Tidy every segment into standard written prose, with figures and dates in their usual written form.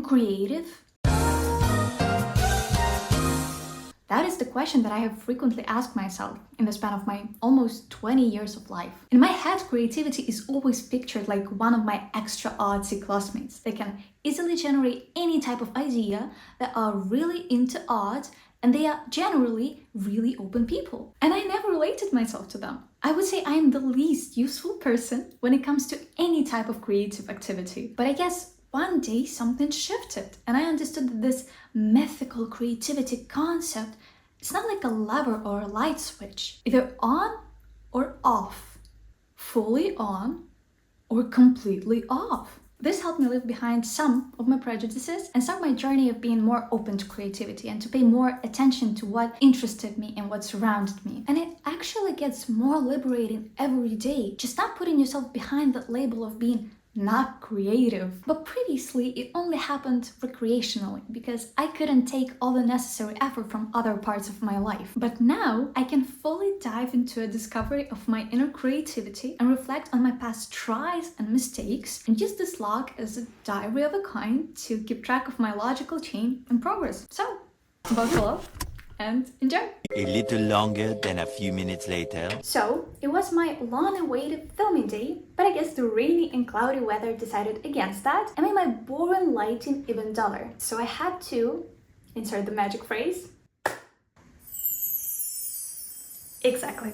creative? That is the question that I have frequently asked myself in the span of my almost 20 years of life. In my head, creativity is always pictured like one of my extra artsy classmates. They can easily generate any type of idea, that are really into art, and they are generally really open people. And I never related myself to them. I would say I am the least useful person when it comes to any type of creative activity. But I guess one day something shifted and I understood that this mythical creativity concept, it's not like a lever or a light switch, either on or off, fully on or completely off. This helped me leave behind some of my prejudices and start my journey of being more open to creativity and to pay more attention to what interested me and what surrounded me. And it actually gets more liberating every day, just not putting yourself behind that label of being not creative. But previously it only happened recreationally because I couldn't take all the necessary effort from other parts of my life. But now I can fully dive into a discovery of my inner creativity and reflect on my past tries and mistakes and use this log as a diary of a kind to keep track of my logical chain and progress. So, buckle up and enjoy! A little longer than a few minutes later. So, it was my long-awaited filming day, but I guess the rainy and cloudy weather decided against that and made my boring lighting even duller. So I had to insert the magic phrase. Exactly.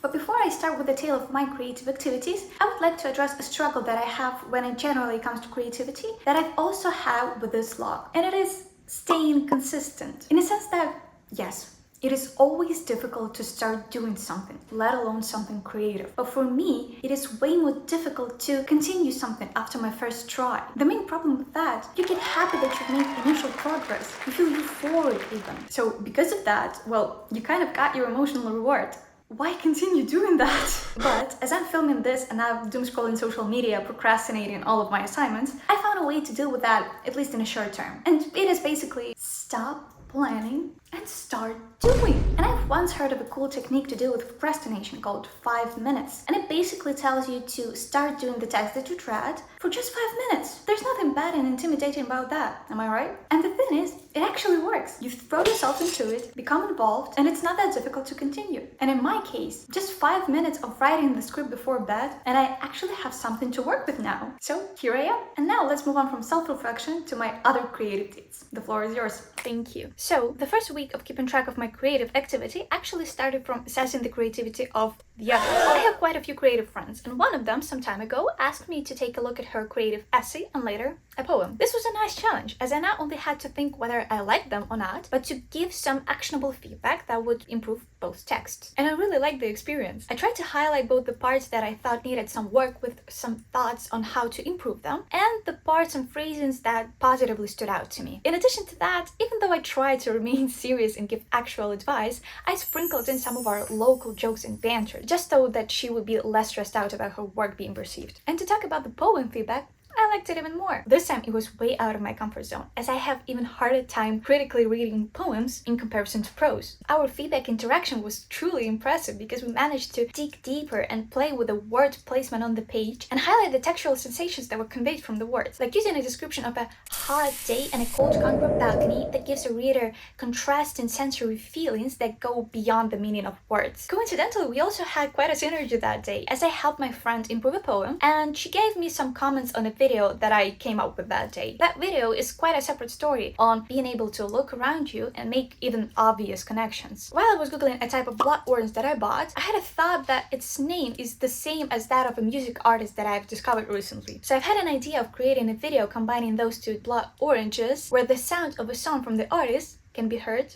But before I start with the tale of my creative activities, I would like to address a struggle that I have when it generally comes to creativity that I've also had with this vlog, and it is staying consistent. In a sense that, yes, it is always difficult to start doing something, let alone something creative. But for me, it is way more difficult to continue something after my first try. The main problem with that, you get happy that you've made initial progress. You feel euphoric even. So because of that, well, you kind of got your emotional reward. Why continue doing that? But as I'm filming this and I'm doom scrolling social media, procrastinating all of my assignments, I found a way to deal with that, at least in a short term. And it is basically stop planning and start doing. And I've once heard of a cool technique to deal with procrastination called 5 minutes. And it basically tells you to start doing the task that you dread for just 5 minutes. There's nothing bad and intimidating about that, am I right? And the thing is, it actually works. You throw yourself into it, become involved, and it's not that difficult to continue. And in my case, just 5 minutes of writing the script before bed, and I actually have something to work with now. So here I am. And now let's move on from self-reflection to my other creative deeds. The floor is yours. Thank you. So the first week of keeping track of my creative activity actually started from assessing the creativity of the others. I have quite a few creative friends, and one of them some time ago asked me to take a look at her creative essay and later a poem. This was a nice challenge, as I not only had to think whether I liked them or not, but to give some actionable feedback that would improve both texts. And I really liked the experience. I tried to highlight both the parts that I thought needed some work with some thoughts on how to improve them, and the parts and phrases that positively stood out to me. In addition to that, even though I tried to remain serious and give actual advice, I sprinkled in some of our local jokes and banter, just so that she would be less stressed out about her work being perceived. And to talk about the poem feedback, I liked it even more. This time it was way out of my comfort zone, as I have even harder time critically reading poems in comparison to prose. Our feedback interaction was truly impressive because we managed to dig deeper and play with the word placement on the page and highlight the textual sensations that were conveyed from the words, like using a description of a hot day and a cold concrete balcony that gives a reader contrasting sensory feelings that go beyond the meaning of words. Coincidentally, we also had quite a synergy that day, as I helped my friend improve a poem and she gave me some comments on a video that I came up with that day. That video is quite a separate story on being able to look around you and make even obvious connections. While I was googling a type of blood orange that I bought, I had a thought that its name is the same as that of a music artist that I've discovered recently. So I've had an idea of creating a video combining those two blood oranges, where the sound of a song from the artist can be heard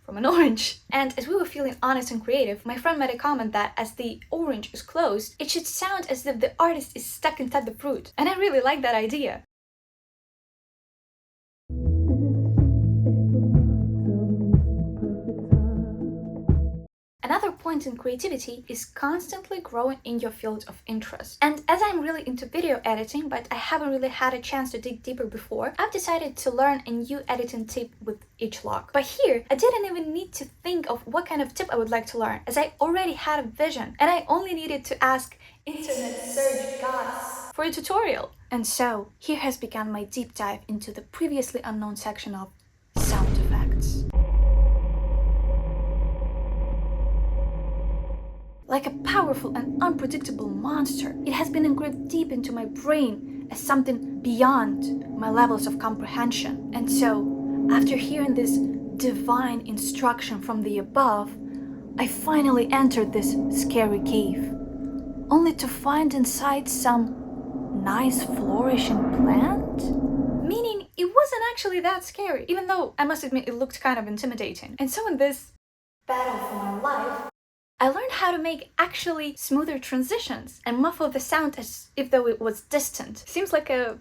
from an orange. And as we were feeling honest and creative, my friend made a comment that as the orange is closed, it should sound as if the artist is stuck inside the fruit. And I really like that idea. Another point in creativity is constantly growing in your field of interest. And as I'm really into video editing, but I haven't really had a chance to dig deeper before, I've decided to learn a new editing tip with each log. But here, I didn't even need to think of what kind of tip I would like to learn, as I already had a vision, and I only needed to ask internet search gods for a tutorial. And so, here has begun my deep dive into the previously unknown section of sound effects. Like a powerful and unpredictable monster, it has been engraved deep into my brain as something beyond my levels of comprehension. And so, after hearing this divine instruction from the above, I finally entered this scary cave, only to find inside some nice flourishing plant? Meaning, it wasn't actually that scary, even though I must admit it looked kind of intimidating. And so in this battle for my life, I learned how to make actually smoother transitions and muffle the sound as if though it was distant. Seems like a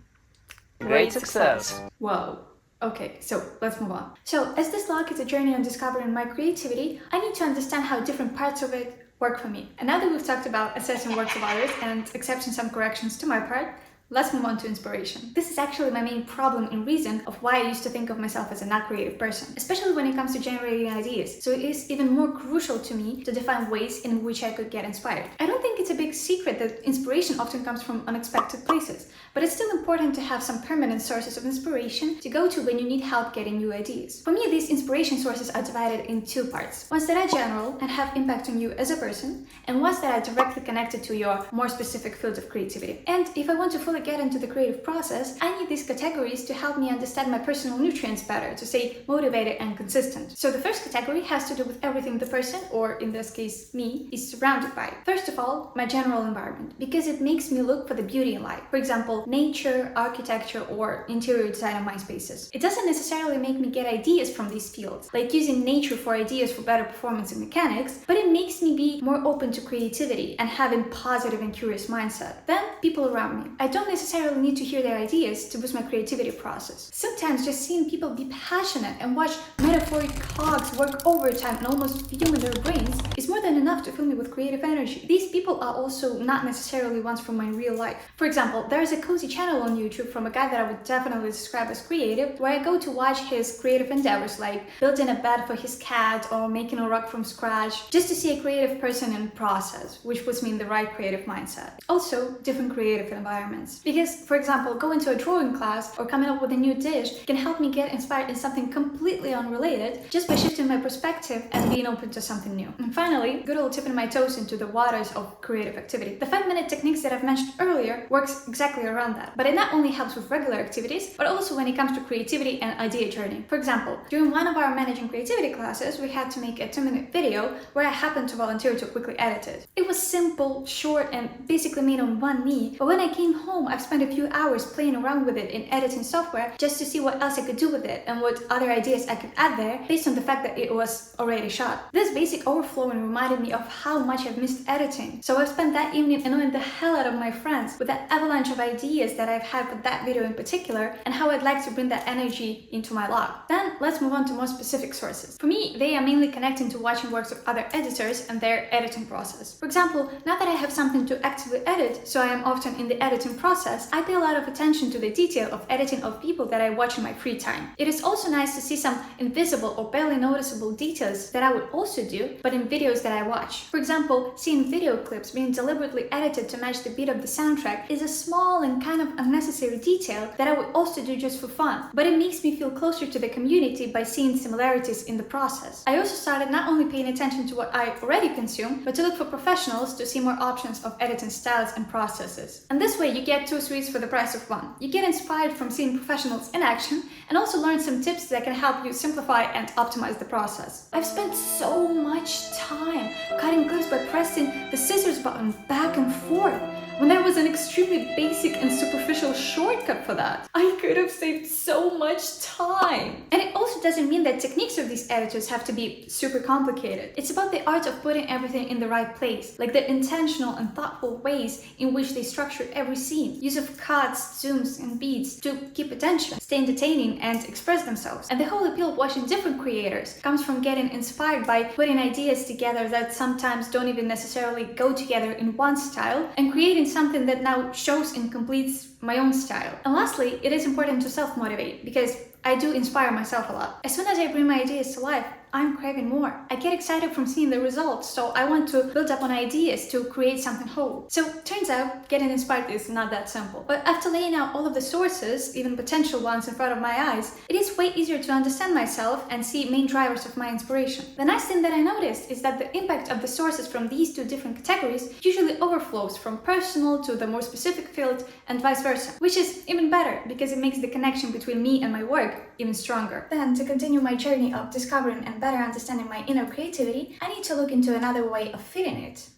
great success. Whoa. Okay, so let's move on. So, as this vlog is a journey on discovering my creativity, I need to understand how different parts of it work for me. And now that we've talked about assessing works of others and accepting some corrections to my part, let's move on to inspiration. This is actually my main problem and reason of why I used to think of myself as a not creative person, especially when it comes to generating ideas. So it is even more crucial to me to define ways in which I could get inspired. I don't think it's a big secret that inspiration often comes from unexpected places, but it's still important to have some permanent sources of inspiration to go to when you need help getting new ideas. For me, these inspiration sources are divided in two parts. Ones that are general and have impact on you as a person, and ones that are directly connected to your more specific field of creativity. And if I want to fully get into the creative process, I need these categories to help me understand my personal nutrients better, to stay motivated and consistent. So the first category has to do with everything the person, or in this case me, is surrounded by. First of all, my general environment, because it makes me look for the beauty in life. For example, nature, architecture, or interior design of my spaces. It doesn't necessarily make me get ideas from these fields, like using nature for ideas for better performance in mechanics, but it makes me be more open to creativity and having positive and curious mindset. Then, people around me. I don't necessarily need to hear their ideas to boost my creativity process. Sometimes just seeing people be passionate and watch metaphoric cogs work overtime and almost fume in their brains is more than enough to fill me with creative energy. These people are also not necessarily ones from my real life. For example, there is a cozy channel on YouTube from a guy that I would definitely describe as creative, where I go to watch his creative endeavors like building a bed for his cat or making a rug from scratch, just to see a creative person in process, which puts me in the right creative mindset. Also, different creative environments. Because, for example, going to a drawing class or coming up with a new dish can help me get inspired in something completely unrelated just by shifting my perspective and being open to something new. And finally, good old tipping my toes into the waters of creative activity. The 5-minute techniques that I've mentioned earlier works exactly around that, but it not only helps with regular activities, but also when it comes to creativity and idea journey. For example, during one of our managing creativity classes, we had to make a 2-minute video where I happened to volunteer to quickly edit it. It was simple, short, and basically made on one knee, but when I came home, I've spent a few hours playing around with it in editing software just to see what else I could do with it and what other ideas I could add there based on the fact that it was already shot. This basic overflowing reminded me of how much I've missed editing, so I've spent that evening annoying the hell out of my friends with that avalanche of ideas that I've had for that video in particular and how I'd like to bring that energy into my log. Then let's move on to more specific sources. For me, they are mainly connecting to watching works of other editors and their editing process. For example, now that I have something to actively edit, so I am often in the editing process, I pay a lot of attention to the detail of editing of people that I watch in my free time. It is also nice to see some invisible or barely noticeable details that I would also do, but in videos that I watch. For example, seeing video clips being deliberately edited to match the beat of the soundtrack is a small and kind of unnecessary detail that I would also do just for fun, but it makes me feel closer to the community by seeing similarities in the process. I also started not only paying attention to what I already consume, but to look for professionals to see more options of editing styles and processes. And this way you get two sweets for the price of one. You get inspired from seeing professionals in action and also learn some tips that can help you simplify and optimize the process. I've spent so much time cutting clips by pressing the scissors button back and forth, when there was an extremely basic and superficial shortcut for that. I could have saved so much time. And it also doesn't mean that techniques of these editors have to be super complicated. It's about the art of putting everything in the right place, like the intentional and thoughtful ways in which they structure every scene. Use of cuts, zooms, and beats to keep attention, stay entertaining, and express themselves. And the whole appeal of watching different creators comes from getting inspired by putting ideas together that sometimes don't even necessarily go together in one style, and creating something that now shows and completes my own style. And lastly, it is important to self-motivate, because I do inspire myself a lot. As soon as I bring my ideas to life, I'm craving more. I get excited from seeing the results, so I want to build up on ideas to create something whole. So turns out getting inspired is not that simple. But after laying out all of the sources, even potential ones in front of my eyes, it is way easier to understand myself and see main drivers of my inspiration. The nice thing that I noticed is that the impact of the sources from these two different categories usually overflows from personal to the more specific field and vice versa, which is even better because it makes the connection between me and my work even stronger. Then, to continue my journey of discovering and better understanding my inner creativity, I need to look into another way of fitting it.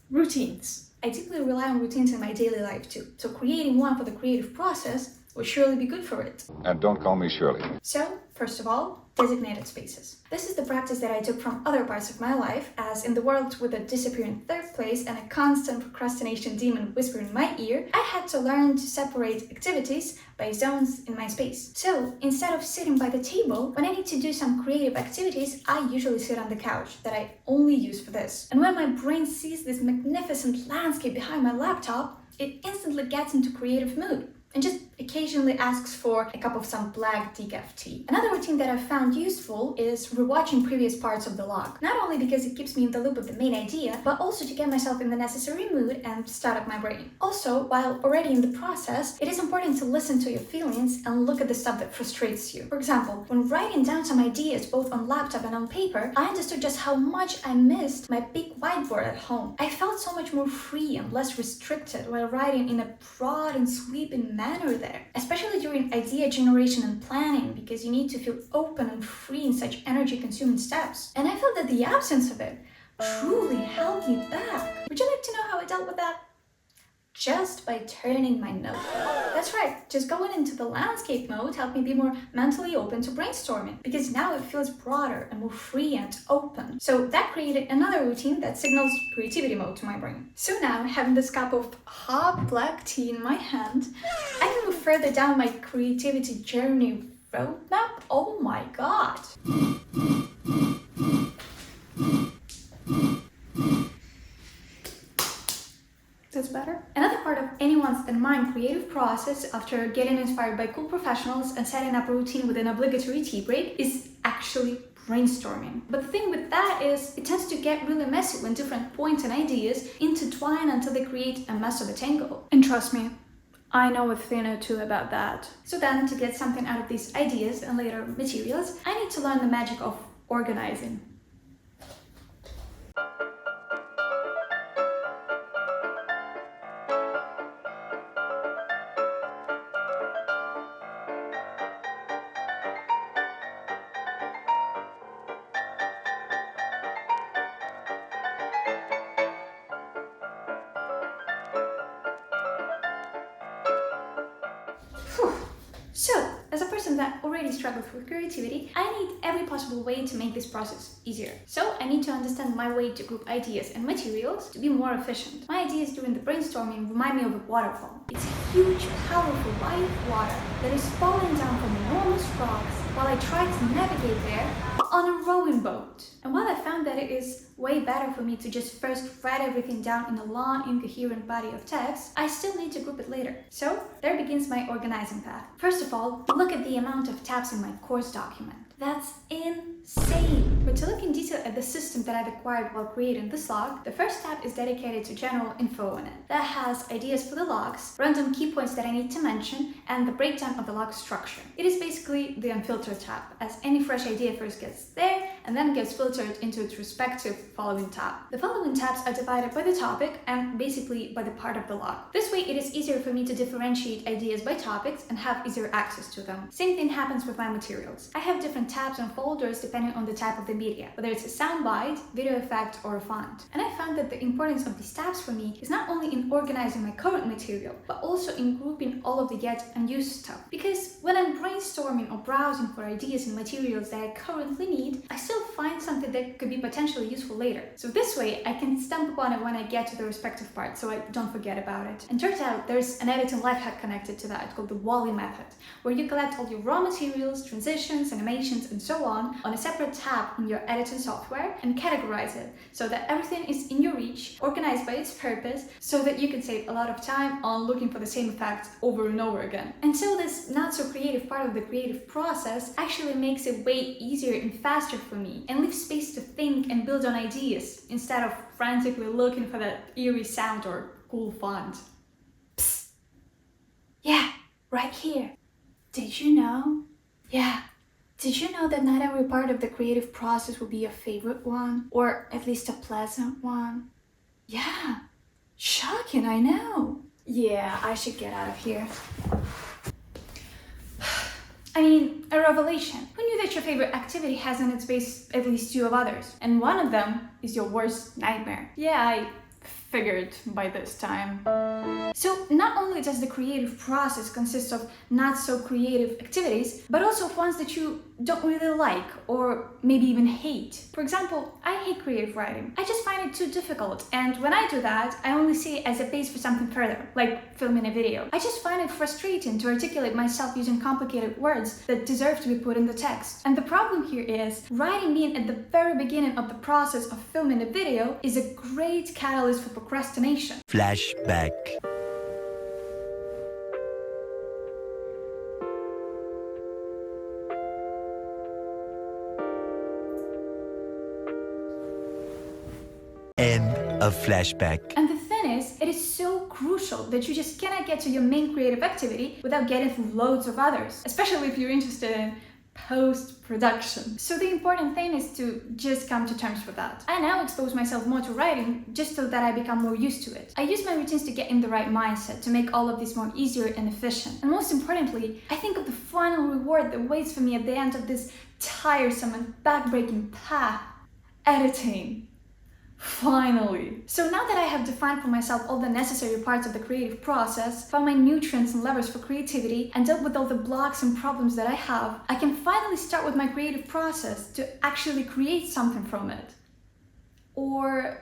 Routines. I deeply rely on routines in my daily life too, so creating one for the creative process will surely be good for it. And don't call me Shirley. So, first of all, designated spaces. This is the practice that I took from other parts of my life, as in the world with a disappearing third place and a constant procrastination demon whispering in my ear, I had to learn to separate activities by zones in my space. So, instead of sitting by the table, when I need to do some creative activities, I usually sit on the couch that I only use for this. And when my brain sees this magnificent landscape behind my laptop, it instantly gets into creative mood and just occasionally asks for a cup of some black decaf tea. Another routine that I've found useful is rewatching previous parts of the log. Not only because it keeps me in the loop of the main idea, but also to get myself in the necessary mood and start up my brain. Also, while already in the process, it is important to listen to your feelings and look at the stuff that frustrates you. For example, when writing down some ideas both on laptop and on paper, I understood just how much I missed my big whiteboard at home. I felt so much more free and less restricted while writing in a broad and sweeping manner there, especially during idea generation and planning, because you need to feel open and free in such energy-consuming steps. And I felt that the absence of it truly held me back. Would you like to know how I dealt with that? Just by turning my notebook. That's right, just going into the landscape mode helped me be more mentally open to brainstorming, because now it feels broader and more free and open. So that created another routine that signals creativity mode to my brain. So now, having this cup of hot black tea in my hand, I can move further down my creativity journey roadmap. Oh my god! That's better. Another part of anyone's and mine creative process after getting inspired by cool professionals and setting up a routine with an obligatory tea break is actually brainstorming. But the thing with that is it tends to get really messy when different points and ideas intertwine until they create a mess of a tangle. And trust me, I know a thing or two about that. So then, to get something out of these ideas and later materials, I need to learn the magic of organizing. So, as a person that already struggles with creativity, I need every possible way to make this process easier. So, I need to understand my way to group ideas and materials to be more efficient. My ideas during the brainstorming remind me of a waterfall. It's a huge, powerful body of water that is falling down from enormous rocks while I try to navigate there on a rowing boat. And while I found that it is way better for me to just first write everything down in a long, incoherent body of text, I still need to group it later. So, there begins my organizing path. First of all, look at the amount of tabs in my course document. That's insane! But to look in detail at the system that I've acquired while creating this log, the first tab is dedicated to general info in it. That has ideas for the logs, random key points that I need to mention, and the breakdown of the log structure. It is basically the unfiltered tab, as any fresh idea first gets there and then gets filtered into its respective following tab. The following tabs are divided by the topic and basically by the part of the log. This way it is easier for me to differentiate ideas by topics and have easier access to them. Same thing happens with my materials. I have different tabs and folders depending on the type of the media, whether it's a soundbite, video effect, or a font. And I found that the importance of these tabs for me is not only in organizing my current material, but also in grouping all of the yet unused stuff. Because when I'm brainstorming or browsing for ideas and materials that I currently need, I still still find something that could be potentially useful later. So this way, I can stump upon it when I get to the respective part, so I don't forget about it. And turns out there's an editing life hack connected to that called the Wally method, where you collect all your raw materials, transitions, animations, and so on a separate tab in your editing software and categorize it so that everything is in your reach, organized by its purpose, so that you can save a lot of time on looking for the same effect over and over again. And so this not so creative part of the creative process actually makes it way easier and faster for me and leaves space to think and build on ideas instead of frantically looking for that eerie sound or cool font. Psst. Yeah, right here. Did you know? Yeah. Did you know that not every part of the creative process will be your favorite one? Or at least a pleasant one? Yeah. Shocking, I know. Yeah, I should get out of here. I mean, a revelation. Who knew that your favorite activity has in its base at least 2 of others? And one of them is your worst nightmare. Yeah, I figured by this time. So not only does the creative process consist of not so creative activities, but also of ones that you don't really like or maybe even hate. For example, I hate creative writing. I just find it too difficult, and when I do that, I only see it as a base for something further, like filming a video. I just find it frustrating to articulate myself using complicated words that deserve to be put in the text. And the problem here is, writing being at the very beginning of the process of filming a video is a great catalyst for procrastination. Flashback. End of flashback. And the thing is, it is so crucial that you just cannot get to your main creative activity without getting through loads of others, especially if you're interested in post-production. So the important thing is to just come to terms with that. I now expose myself more to writing just so that I become more used to it. I use my routines to get in the right mindset, to make all of this more easier and efficient. And most importantly, I think of the final reward that waits for me at the end of this tiresome and backbreaking path: editing. Finally! So now that I have defined for myself all the necessary parts of the creative process, found my nutrients and levers for creativity, and dealt with all the blocks and problems that I have, I can finally start with my creative process to actually create something from it. Or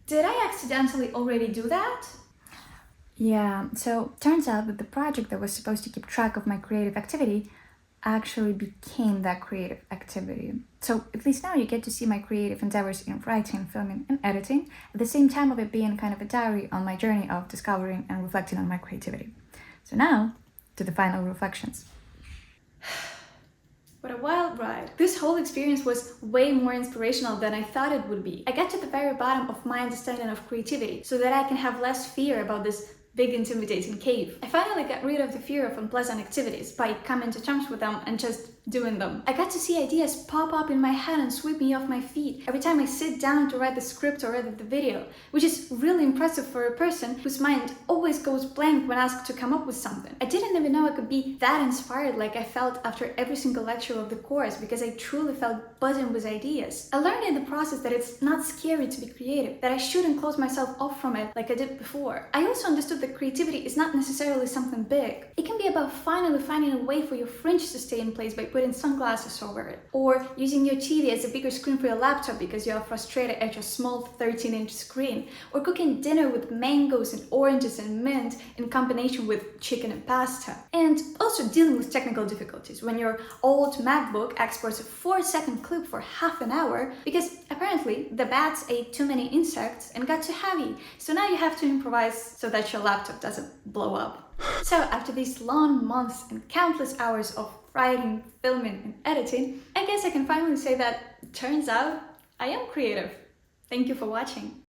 did I accidentally already do that? Yeah, so turns out that the project that was supposed to keep track of my creative activity actually became that creative activity. So at least now you get to see my creative endeavors in writing, filming, and editing, at the same time of it being kind of a diary on my journey of discovering and reflecting on my creativity. So now, to the final reflections. What a wild ride. This whole experience was way more inspirational than I thought it would be. I got to the very bottom of my understanding of creativity so that I can have less fear about this big intimidating cave. I finally got rid of the fear of unpleasant activities by coming to terms with them and just doing them. I got to see ideas pop up in my head and sweep me off my feet every time I sit down to write the script or edit the video, which is really impressive for a person whose mind always goes blank when asked to come up with something. I didn't even know I could be that inspired like I felt after every single lecture of the course, because I truly felt buzzing with ideas. I learned in the process that it's not scary to be creative, that I shouldn't close myself off from it like I did before. I also understood that creativity is not necessarily something big. It can be about finally finding a way for your fringe to stay in place by putting sunglasses over it, or using your TV as a bigger screen for your laptop because you are frustrated at your small 13-inch screen, or cooking dinner with mangoes and oranges and mint in combination with chicken and pasta. And also dealing with technical difficulties when your old MacBook exports a 4-second clip for half an hour because apparently the bats ate too many insects and got too heavy, so now you have to improvise so that your laptop doesn't blow up. So after these long months and countless hours of writing, filming, and editing, I guess I can finally say that turns out I am creative. Thank you for watching.